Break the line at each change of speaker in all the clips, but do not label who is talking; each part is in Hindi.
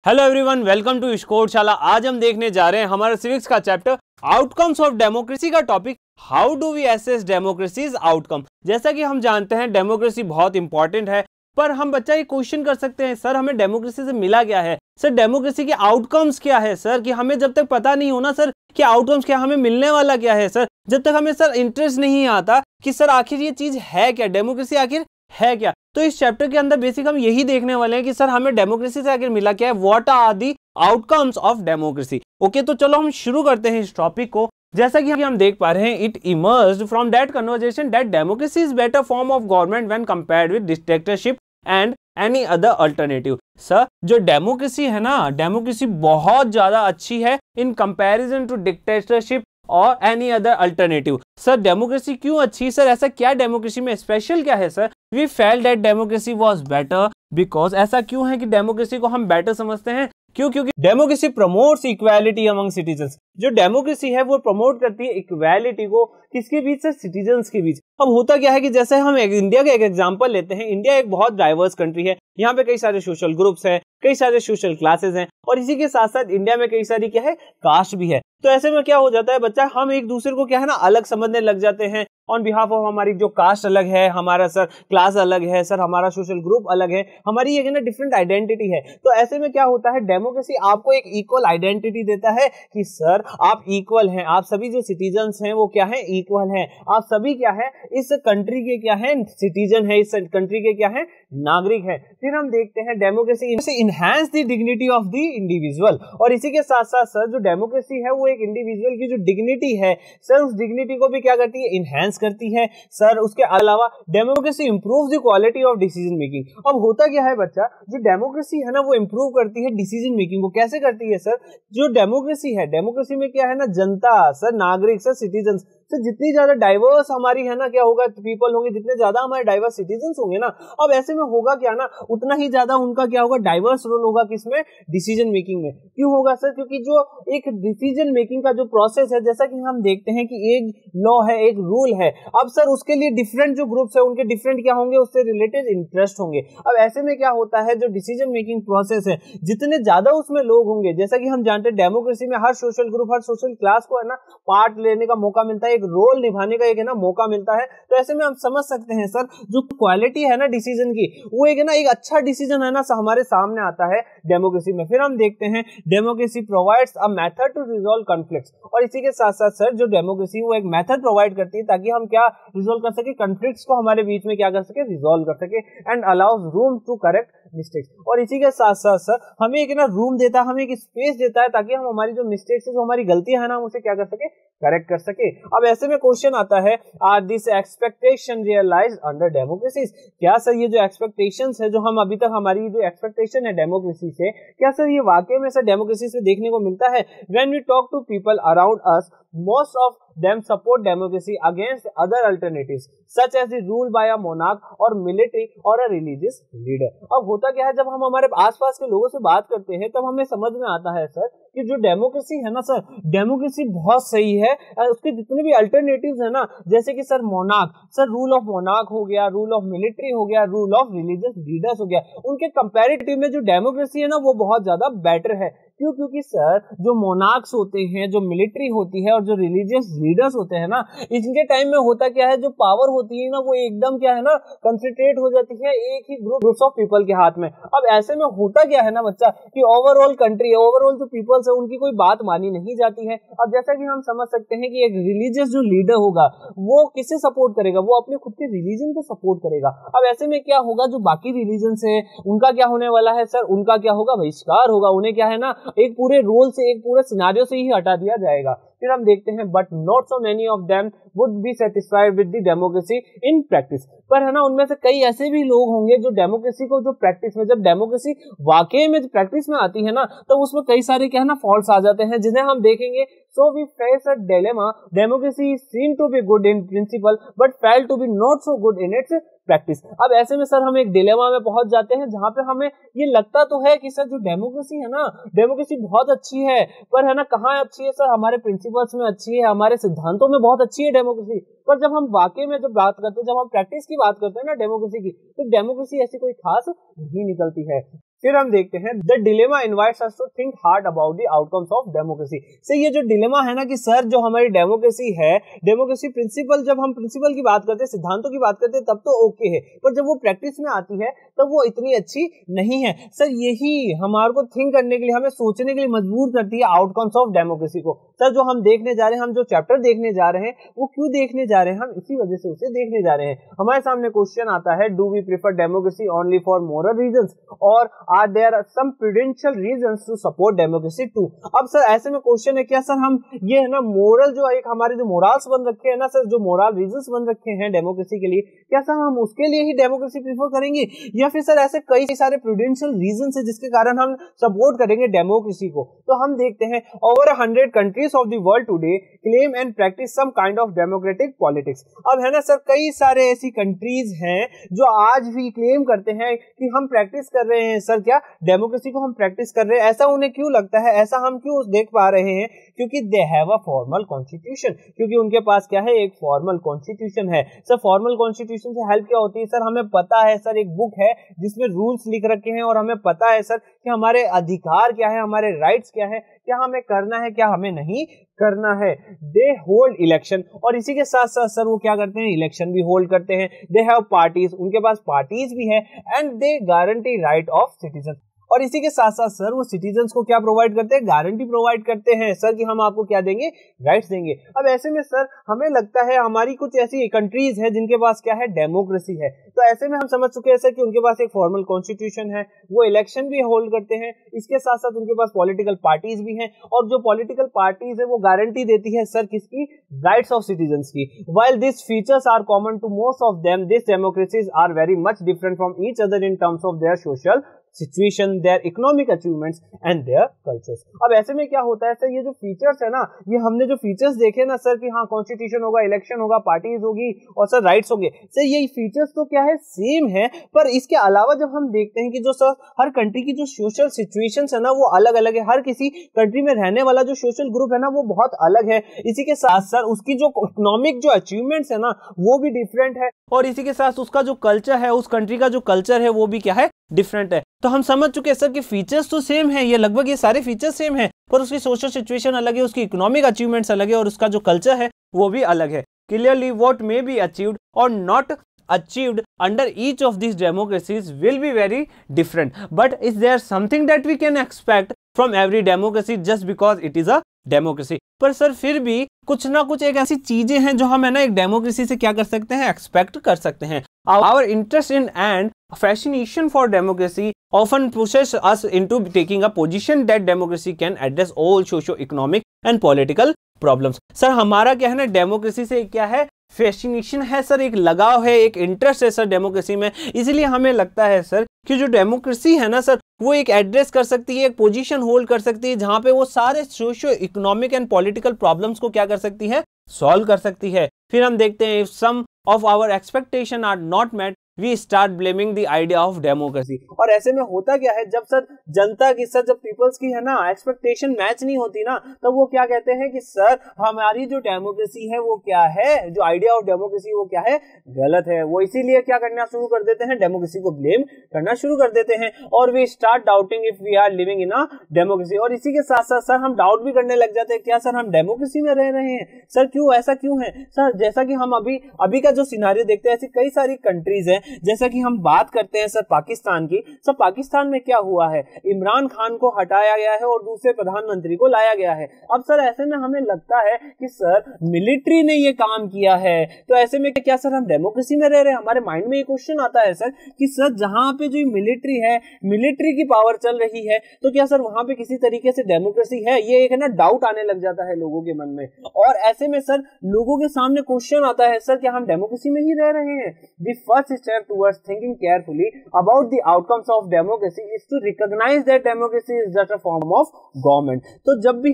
Hello everyone, welcome to Scoreshala. आज हम देखने जा रहे हैं हमारा सिविक्स का चैप्टर आउटकम्स ऑफ डेमोक्रेसी का topic how do we assess democracies outcome. जैसा कि हम जानते हैं डेमोक्रेसी बहुत इंपॉर्टेंट है, पर हम बच्चा ये क्वेश्चन कर सकते हैं सर हमें डेमोक्रेसी से मिला क्या है, सर डेमोक्रेसी के आउटकम्स क्या है सर, कि हमें जब तक पता नहीं हो ना सर कि आउटकम्स क्या, हमें मिलने वाला क्या है सर, जब तक हमें सर इंटरेस्ट नहीं आता कि सर आखिर ये चीज है क्या, डेमोक्रेसी आखिर है क्या। तो इस चैप्टर के अंदर बेसिक हम यही देखने वाले हैं कि सर हमें डेमोक्रेसी से आखिर मिला क्या है, what are the outcomes of democracy. Okay, तो चलो हम शुरू करते हैं इस टॉपिक को। जैसा कि हम देख पा रहे हैं, it emerged from that conversation that democracy is better form of government when compared with dictatorship and any other alternative. Sir जो डेमोक्रेसी है ना, डेमोक्रेसी बहुत ज्यादा अच्छी है इन कंपैरिजन टू डिक्टेटरशिप और any other alternative. Sir democracy क्यों अच्छी, सर ऐसा क्या डेमोक्रेसी में स्पेशल क्या है sir? We felt that democracy was better because, ऐसा क्यों है कि डेमोक्रेसी को हम बेटर समझते हैं? क्योंकि democracy promotes equality among citizens. जो डेमोक्रेसी है वो प्रमोट करती है इक्वालिटी को, किसके बीच से? सिटीजन्स के बीच। अब होता क्या है कि जैसे हम इंडिया का एक एग्जांपल लेते हैं, इंडिया एक बहुत डाइवर्स कंट्री है, यहाँ पे कई सारे सोशल ग्रुप्स हैं, कई सारे सोशल क्लासेस हैं, और इसी के साथ साथ इंडिया में कई सारी क्या है, कास्ट भी है। तो ऐसे में क्या हो जाता है बच्चा, हम एक दूसरे को क्या है ना अलग समझने लग जाते हैं ऑन बिहाफ ऑफ हमारी जो कास्ट अलग है, हमारा सर क्लास अलग है, सर हमारा सोशल ग्रुप अलग है, हमारी एक ना डिफरेंट आइडेंटिटी है। तो ऐसे में क्या होता है, डेमोक्रेसी आपको एक इक्वल आइडेंटिटी देता है कि सर आप इक्वल हैं, आप सभी जो सिटीजन्स हैं वो क्या है, इक्वल हैं, आप सभी क्या है इस कंट्री के क्या है, सिटीजन है, इस कंट्री के क्या है, नागरिक है। फिर हम देखते हैं democracy enhance the dignity of the individual, और इसी के साथ साथ सर जो डेमोक्रेसी है वो एक इंडिविजुअल की जो डिग्निटी है सर उस डिग्निटी को भी क्या करती है, इनहैंस करती है। सर उसके अलावा democracy improves the quality of decision making. अब होता क्या है बच्चा, जो डेमोक्रेसी है ना वो इंप्रूव करती है डिसीजन मेकिंग को। कैसे करती है सर? जो डेमोक्रेसी है, डेमोक्रेसी में क्या है ना, जनता सर, नागरिक सर, सिटीजन्स सर, जितनी ज्यादा डाइवर्स हमारी है ना क्या होगा, पीपल होंगे, जितने ज्यादा हमारे डाइवर्स सिटीजन्स होंगे ना, अब ऐसे में होगा क्या ना, उतना ही ज्यादा उनका क्या होगा, डाइवर्स रोल होगा किसमें, डिसीजन मेकिंग में। क्यों होगा सर? क्योंकि जो एक डिसीजन मेकिंग का जो प्रोसेस है, जैसा कि हम देखते हैं कि एक लॉ है, एक रूल है, अब सर उसके लिए डिफरेंट जो ग्रुप्स है उनके डिफरेंट क्या होंगे, उससे रिलेटेड इंटरेस्ट होंगे। अब ऐसे में क्या होता है, जो डिसीजन मेकिंग प्रोसेस है, जितने ज्यादा उसमें लोग होंगे, जैसा कि हम जानते हैं डेमोक्रेसी में हर सोशल ग्रुप, हर सोशल क्लास को है ना पार्ट लेने का मौका मिलता है, एक रोल निभाने का एक है ना मौका मिलता है। तो ऐसे में हम समझ सकते हैं सर जो क्वालिटी है ना डिसीजन की, वो एक है ना एक अच्छा डिसीजन है ना हमारे सामने आता है डेमोक्रेसी में। फिर हम देखते हैं democracy provides a method to resolve conflicts, और इसी के साथ साथ सर जो डेमोक्रेसी वो एक मेथड प्रोवाइड करती है ताकि हम क्या रिजॉल्व कर सके, कॉन्फ्लिक्ट्स को हमारे बीच में क्या कर सके, रिजॉल्व कर सके, and allows room to correct mistakes. और इसी के साथ साथ सर हमें एक ना रूम देता है, हमें एक स्पेस देता है ताकि हम हमारी जो मिस्टेक्स है, जो हमारी गलतियां है ना, हम उसे क्या कर सके, करेक्ट कर सके। अब ऐसे में क्वेश्चन आता है, are this expectation realised under democracy? क्या सर ये जो एक्सपेक्टेशंस है, जो हम अभी तक हमारी जो एक्सपेक्टेशन है डेमोक्रेसी से, क्या सर ये वाकई में सर डेमोक्रेसी से देखने को मिलता है? When we talk to people around us, most of them support democracy against other alternatives such as the rule by a monarch or military or a religious leader। अब होता क्या है, जब हम हमारे आसपास के लोगों से बात करते हैं तब हमें समझ में आता है सर कि जो डेमोक्रेसी है ना सर, डेमोक्रेसी बहुत सही है, उसके जितने भी अल्टरनेटिव्स है ना, जैसे कि sir monarch, sir rule of monarch हो गया, रूल ऑफ मिलिट्री हो गया, रूल ऑफ रिलीजियस लीडर्स हो गया, उनके कंपैरेटिव में जो डेमोक्रेसी है ना वो बहुत ज्यादा बेटर है। क्यों? क्योंकि सर जो मोनार्क्स होते हैं, जो मिलिट्री होती है और जो रिलीजियस लीडर्स होते हैं ना, इनके टाइम में होता क्या है, जो पावर होती है ना वो एकदम क्या है ना कंसंट्रेट हो जाती है एक ही ग्रुप्स ऑफ पीपल के हाथ में। अब ऐसे में होता क्या है ना बच्चा, कि ओवरऑल कंट्री, ओवरऑल जो पीपल्स है उनकी कोई बात मानी नहीं जाती है। अब जैसा कि हम समझ सकते हैं कि एक रिलीजियस जो लीडर होगा वो किसे सपोर्ट करेगा, वो अपने खुद के रिलीजन को सपोर्ट करेगा। अब ऐसे में क्या होगा, जो बाकी रिलीजन है उनका क्या होने वाला है सर, उनका क्या होगा, बहिष्कार होगा, उन्हें क्या है ना एक पूरे रोल से, एक पूरे सिनारियो से ही हटा दिया जाएगा। फिर हम देखते हैं, but not so many of them would be satisfied with the democracy in practice. पर है ना उनमें से कई ऐसे भी लोग होंगे जो डेमोक्रेसी को जो प्रैक्टिस में, जब डेमोक्रेसी वाकई में प्रैक्टिस में आती है ना, तो उसमें कई सारे क्या है ना फॉल्ट्स आ जाते हैं, जिन्हें हम देखेंगे। So we face a dilemma, democracy seem to be good in principle but fail to be not so good in its practice. अब ऐसे में सर हम एक डिलेमा में पहुंच जाते हैं जहां पे हमें ये लगता तो है कि सर जो डेमोक्रेसी है ना, डेमोक्रेसी बहुत अच्छी है, पर है ना कहाँ अच्छी है सर, हमारे प्रिंसिपल्स में अच्छी है, हमारे सिद्धांतों में बहुत अच्छी है डेमोक्रेसी। पर जब हम वाकई में जब बात करते हैं, जब हम प्रैक्टिस की बात करते हैं ना डेमोक्रेसी की, तो डेमोक्रेसी ऐसी कोई खास नहीं निकलती है। फिर हम देखते हैं the dilemma invites us to think hard about the outcomes of democracy. Sir ये जो डिलेमा है ना कि सर जो हमारी डेमोक्रेसी है, डेमोक्रेसी प्रिंसिपल, जब हम प्रिंसिपल की बात करते हैं, सिद्धांतों की बात करते हैं तब तो ओके है, पर जब वो प्रैक्टिस में आती है तब वो इतनी अच्छी नहीं है। सर यही हमारे को थिंक करने के लिए, हमें सोचने के लिए मजबूर करती है आउटकम्स ऑफ डेमोक्रेसी को। सर जो हम देखने जा रहे हैं, हम जो चैप्टर देखने जा रहे हैं वो क्यों देखने जा रहे हैं, हम इसी वजह से उसे देखने जा रहे हैं। हमारे सामने क्वेश्चन आता है, do we prefer democracy only for moral reasons or are there some prudential reasons to support democracy too. अब सर ऐसे में क्वेश्चन है, क्या सर हम ये है ना मोरल जो एक हमारे जो मोरल्स बन रखे हैं ना सर, जो मोरल रीजंस बन रखे हैं डेमोक्रेसी के लिए, क्या सर हम उसके लिए ही डेमोक्रेसी प्रेफर करेंगे, या फिर सर ऐसे कई सारे प्रूडेंशियल रीजंस है जिसके कारण हम सपोर्ट करेंगे डेमोक्रेसी को। तो हम देखते हैं over 100 countries of the world today claim and practice some kind of democratic politics. अब है ना सर कई सारे ऐसी कंट्रीज हैं जो आज भी क्लेम करते हैं कि हम प्रैक्टिस कर रहे हैं सर, क्या डेमोक्रेसी को हम प्रैक्टिस कर रहे हैं। ऐसा उन्हें क्यों लगता है, ऐसा हम क्यों देख पा रहे हैं, क्योंकि they have a formal constitution, क्योंकि उनके पास क्या है, एक फॉर्मल कॉन्स्टिट्यूशन है। सर फॉर्मल कॉन्स्टिट्यूशन से हेल्प क्या होती है, सर हमें पता है सर एक बुक है जिसमें रूल्स लिख रखे हैं और हमें पता है सर कि हमारे अधिकार क्या है, हमारे राइट्स क्या है, क्या हमें करना है, क्या हमें नहीं करना है। दे होल्ड इलेक्शन, और इसी के साथ साथ सर वो क्या करते हैं, इलेक्शन भी होल्ड करते हैं। दे हैव पार्टीज, उनके पास पार्टीज भी है। And they guarantee right of citizen, और इसी के साथ साथ सर वो सिटीजन्स को क्या प्रोवाइड करते हैं, गारंटी प्रोवाइड करते हैं सर कि हम आपको क्या देंगे, राइट्स देंगे। अब ऐसे में सर हमें लगता है हमारी कुछ ऐसी कंट्रीज है जिनके पास क्या है, डेमोक्रेसी है। तो ऐसे में हम समझ चुके हैं सर कि उनके पास एक फॉर्मल कॉन्स्टिट्यूशन है, वो इलेक्शन भी होल्ड करते हैं, इसके साथ साथ उनके पास पॉलिटिकल पार्टीज भी हैं, और जो पॉलिटिकल पार्टीज है वो गारंटी देती है सर किसकी, राइट्स ऑफ सिटीजन्स की। While this features are common to most of them, this democracies are very much different from each other in terms of their social situation, their economic achievements and their cultures. अब ऐसे में क्या होता है सर, ये जो फीचर्स है ना, ये हमने जो फीचर्स देखे ना सर कि हाँ कॉन्स्टिट्यूशन होगा, इलेक्शन होगा, पार्टीज होगी और सर राइट्स होंगे, सर ये फीचर्स तो क्या है, सेम है। पर इसके अलावा जब हम देखते हैं कि जो सर हर कंट्री की जो सोशल सिचुएशंस है ना वो अलग अलग है, हर किसी कंट्री में रहने वाला जो सोशल ग्रुप है ना वो बहुत अलग है। इसी के साथ सर उसकी जो इकोनॉमिक जो अचीवमेंट्स है ना वो भी डिफरेंट है, और इसी के साथ उसका जो कल्चर है, उस कंट्री का जो कल्चर है वो भी क्या है, डिफरेंट है। तो हम समझ चुके हैं सर कि फीचर्स तो सेम है, ये लगभग ये सारे फीचर्स सेम है, पर उसकी सोशल सिचुएशन अलग है, उसकी इकोनॉमिक अचीवमेंट्स अलग है, और उसका जो कल्चर है वो भी अलग है। Clearly what may be achieved और not achieved under each of these democracies will be very different, but is there something that we can expect from every democracy just because it is a democracy? पर सर फिर भी कुछ ना कुछ एक ऐसी चीजें हैं जो हम है ना एक डेमोक्रेसी से क्या कर सकते हैं, एक्सपेक्ट कर सकते हैं। Our interest in and fascination for democracy often pushes us into taking a position that democracy can address all socio-economic and political problems। Sir हमारा क्या है ना, डेमोक्रेसी से क्या है, फैसिनेशन है सर, एक लगाव है, एक इंटरेस्ट है सर डेमोक्रेसी में। इसलिए हमें लगता है सर कि जो डेमोक्रेसी है ना सर वो एक एड्रेस कर सकती है, एक पोजीशन होल्ड कर सकती है, जहां पे वो सारे socio economic and political problems को क्या कर सकती है, सॉल्व कर सकती है। फिर हम देखते हैं, if some of our expectation are not met we start blaming the idea of democracy. और ऐसे में होता क्या है, जब सर जनता की, सर जब पीपल्स की है ना एक्सपेक्टेशन मैच नहीं होती ना, तब वो क्या कहते हैं कि सर हमारी जो डेमोक्रेसी है वो क्या है, जो आइडिया ऑफ डेमोक्रेसी वो क्या है, गलत है। वो इसीलिए क्या करना शुरू कर देते हैं, डेमोक्रेसी को ब्लेम करना शुरू कर देते हैं, और we start doubting if we are living in a democracy. और इसी के साथ साथ सर हम डाउट भी करने लग जाते हैं, क्या सर हम डेमोक्रेसी में रह रहे हैं, सर क्यों, ऐसा क्यों है सर। जैसा कि हम अभी का जो सिनारियो देखते हैं, ऐसी कई सारी कंट्रीज हैं, जैसा कि हम बात करते हैं सर पाकिस्तान की। सर पाकिस्तान में क्या हुआ है, इमरान खान को हटाया गया है और दूसरे प्रधानमंत्री को लाया गया है। अब सर ऐसे में हमें लगता है कि सर मिलिट्री ने ये काम किया है, तो ऐसे में क्या सर हम डेमोक्रेसी में रह रहे हैं। हमारे माइंड में ये क्वेश्चन आता है सर कि सर जहां पे जो मिलिट्री है, मिलिट्री की पावर चल रही है, तो क्या सर वहां पे किसी तरीके से डेमोक्रेसी है, ये एक है ना डाउट आने लग जाता है लोगों के मन में। और ऐसे में सर लोगों के सामने क्वेश्चन आता है, सर क्या हम डेमोक्रेसी में ही रह रहे हैं। The first step towards thinking carefully about the outcomes of democracy is to recognize that democracy is just a form of government। तो जब भी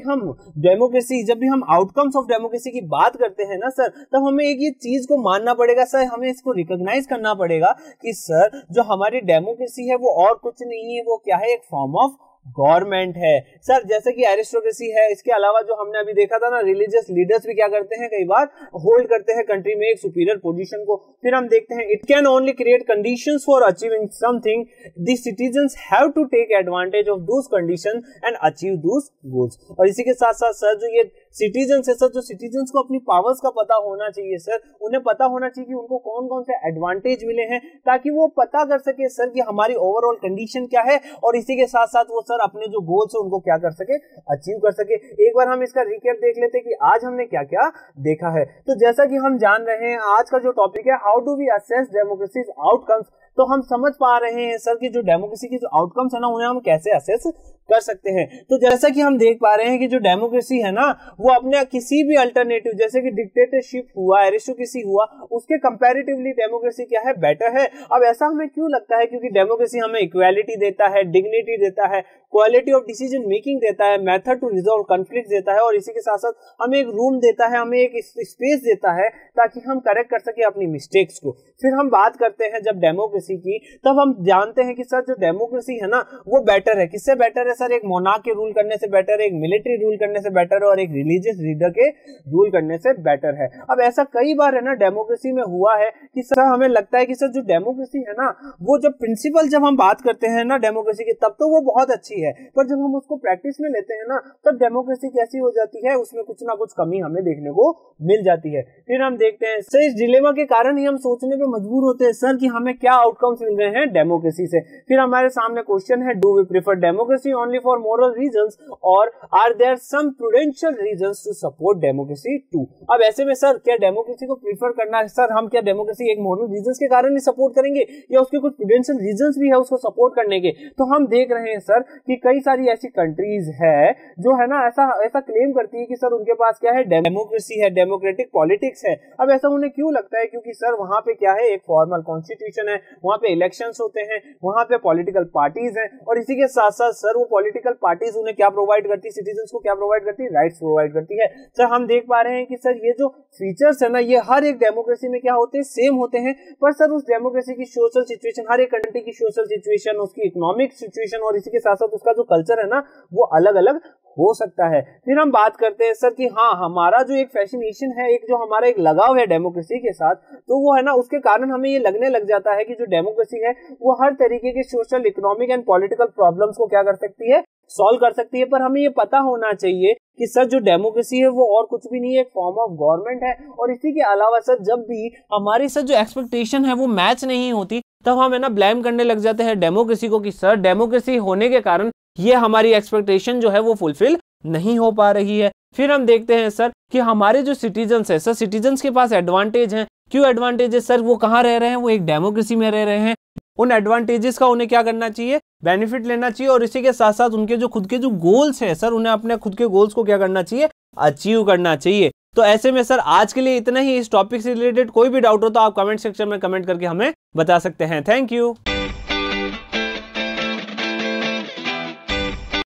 हम outcomes of democracy की बात करते हैं ना सर, तब हमें एक ये चीज को मानना पड़ेगा सर, हमें इसको रिकॉग्नाइज करना पड़ेगा कि सर जो हमारी डेमोक्रेसी है वो और कुछ नहीं है, वो क्या है, एक फॉर्म ऑफ गवर्नमेंट है। सर जैसे कि एरिस्टोक्रेसी है, इसके अलावा जो हमने अभी देखा था ना, रिलीजियस लीडर्स भी क्या करते हैं, कई बार होल्ड करते हैं कंट्री में एक सुपीरियर पोजीशन को। फिर हम देखते हैं it can only create conditions for achieving something, the citizens have to take advantage of those condition and achieve those goals. और इसी के साथ साथ सर जो ये सिटीजंस है सर, जो सिटीजंस को अपनी पावर्स का पता होना चाहिए सर, उन्हें पता होना चाहिए कि उनको कौन कौन से एडवांटेज मिले हैं, ताकि वो पता कर सके सर कि हमारी ओवरऑल कंडीशन क्या है, और इसी के साथ साथ वो सर अपने जो गोल्स है उनको क्या कर सके, अचीव कर सके। एक बार हम इसका रिकैप देख लेते हैं कि आज हमने क्या क्या देखा है। तो जैसा कि हम जान रहे हैं आज का जो टॉपिक है, how do we assess democracies outcomes, तो हम समझ पा रहे हैं सर कि जो डेमोक्रेसी की जो आउटकम्स है ना, उन्हें हम कैसे असेस कर सकते हैं। तो जैसा कि हम देख पा रहे हैं कि जो डेमोक्रेसी है ना, वो अपने किसी भी अल्टरनेटिव, जैसे कि डिक्टेटरशिप हुआ, एरिस्टोक्रेसी हुआ, उसके कंपैरेटिवली डेमोक्रेसी क्या है, बेटर है। अब ऐसा हमें क्यों लगता है, क्योंकि डेमोक्रेसी हमें इक्वालिटी देता है, डिग्निटी देता है, क्वालिटी ऑफ डिसीजन मेकिंग देता है, मेथड टू रिजॉल्व कॉन्फ्लिक्ट देता है, और इसी के साथ साथ हमें एक रूम देता है, हमें एक स्पेस देता है ताकि हम करेक्ट कर सके अपनी मिस्टेक्स को। फिर हम बात करते हैं जब डेमोक्रेसी की, तब हम जानते हैं कि सर जो डेमोक्रेसी है ना, वो बेटर है। किससे बेटर है सर? एक मोनार्क के रूल करने से बेटर है, एक मिलिट्री रूल करने से बेटर है, और एक रिलीजियस लीडर के रूल करने से बेटर है। अब ऐसा कई बार है ना डेमोक्रेसी में हुआ है कि सर हमें लगता है कि सर जो डेमोक्रेसी है ना, वो जब प्रिंसिपल जब हम बात करते हैं ना डेमोक्रेसी की, तब तो वो बहुत अच्छी है, पर जब हम उसको प्रैक्टिस में लेते हैं ना, तब डेमोक्रेसी कैसी हो जाती है, उसमें कुछ ना कुछ कमी हमें देखने को मिल जाती है। फिर हम देखते हैं सर, इस डिलेमा के कारण ही हम सोचने पे मजबूर होते हैं सर कि हमें क्या आउटकम्स मिल रहे हैं डेमोक्रेसी से। फिर हमारे सामने क्वेश्चन है, do we prefer democracy only for moral reasons or are there some prudential reasons to support democracy too? अब ऐसे में सर क्या डेमोक्रेसी को प्रीफर करना है सर, हम क्या डेमोक्रेसी एक मोरल रीजंस के कारण ही सपोर्ट करेंगे, या उसके कुछ प्रूडेंशियल रीजंस भी है उसको सपोर्ट करने के? तो हम देख रहे हैं सर कि कई सारी ऐसी कंट्रीज है जो है ना ऐसा क्लेम करती है कि सर उनके पास क्या है, डेमोक्रेसी है, डेमोक्रेटिक पॉलिटिक्स है। अब ऐसा उन्हें क्यों लगता है? क्योंकि सर वहां पे क्या है, एक फॉर्मल कॉन्स्टिट्यूशन है, वहां पे इलेक्शंस होते हैं, वहां पे पॉलिटिकल पार्टीज हैं, और इसी के साथ साथ सर वो पॉलिटिकल पार्टीज उन्हें क्या प्रोवाइड करती है, सिटीजंस को क्या प्रोवाइड करती है, राइट्स प्रोवाइड करती है। सर हम देख पा रहे हैं कि सर ये जो फीचर्स है ना, ये हर एक डेमोक्रेसी में क्या होते हैं, सेम होते हैं, पर सर उस डेमोक्रेसी की सोशल सिचुएशन, हर एक कंट्री की सोशल सिचुएशन, उसकी इकोनॉमिक सिचुएशन, और इसी के साथ साथ उसका जो कल्चर है ना, वो अलग अलग हो सकता है। फिर हम बात करते हैं सर कि हाँ, हमारा जो एक फैसिनेशन है, एक जो हमारा एक लगाव है डेमोक्रेसी के साथ, तो वो है ना, उसके कारण हमें ये लगने लग जाता है कि जो डेमोक्रेसी है वो हर तरीके के social, economic and political problems को क्या कर सकती है, सॉल्व कर सकती है। पर हमें ये पता होना चाहिए कि सर जो डेमोक्रेसी है वो और कुछ भी नहीं है, एक फॉर्म ऑफ गवर्नमेंट है। और इसी के अलावा सर जब भी हमारी सर जो एक्सपेक्टेशन है वो मैच नहीं होती, तब हम है ना ब्लेम करने लग जाते हैं डेमोक्रेसी को कि सर डेमोक्रेसी होने के कारण ये हमारी एक्सपेक्टेशन जो है वो फुलफिल नहीं हो पा रही है। फिर हम देखते हैं सर कि हमारे जो सिटीजन्स है सर, सिटीजन्स के पास एडवांटेज हैं। क्यों एडवांटेज है सर? वो कहाँ रह रहे हैं, वो एक डेमोक्रेसी में रह रहे हैं। उन एडवांटेजेस का उन्हें क्या करना चाहिए, बेनिफिट लेना चाहिए, और इसी के साथ साथ उनके जो खुद के जो गोल्स हैं सर, उन्हें अपने खुद के गोल्स को क्या करना चाहिए, अचीव करना चाहिए। तो ऐसे में सर आज के लिए इतना ही। इस टॉपिक से रिलेटेड कोई भी डाउट हो तो आप कमेंट सेक्शन में कमेंट करके हमें बता सकते हैं। Thank you.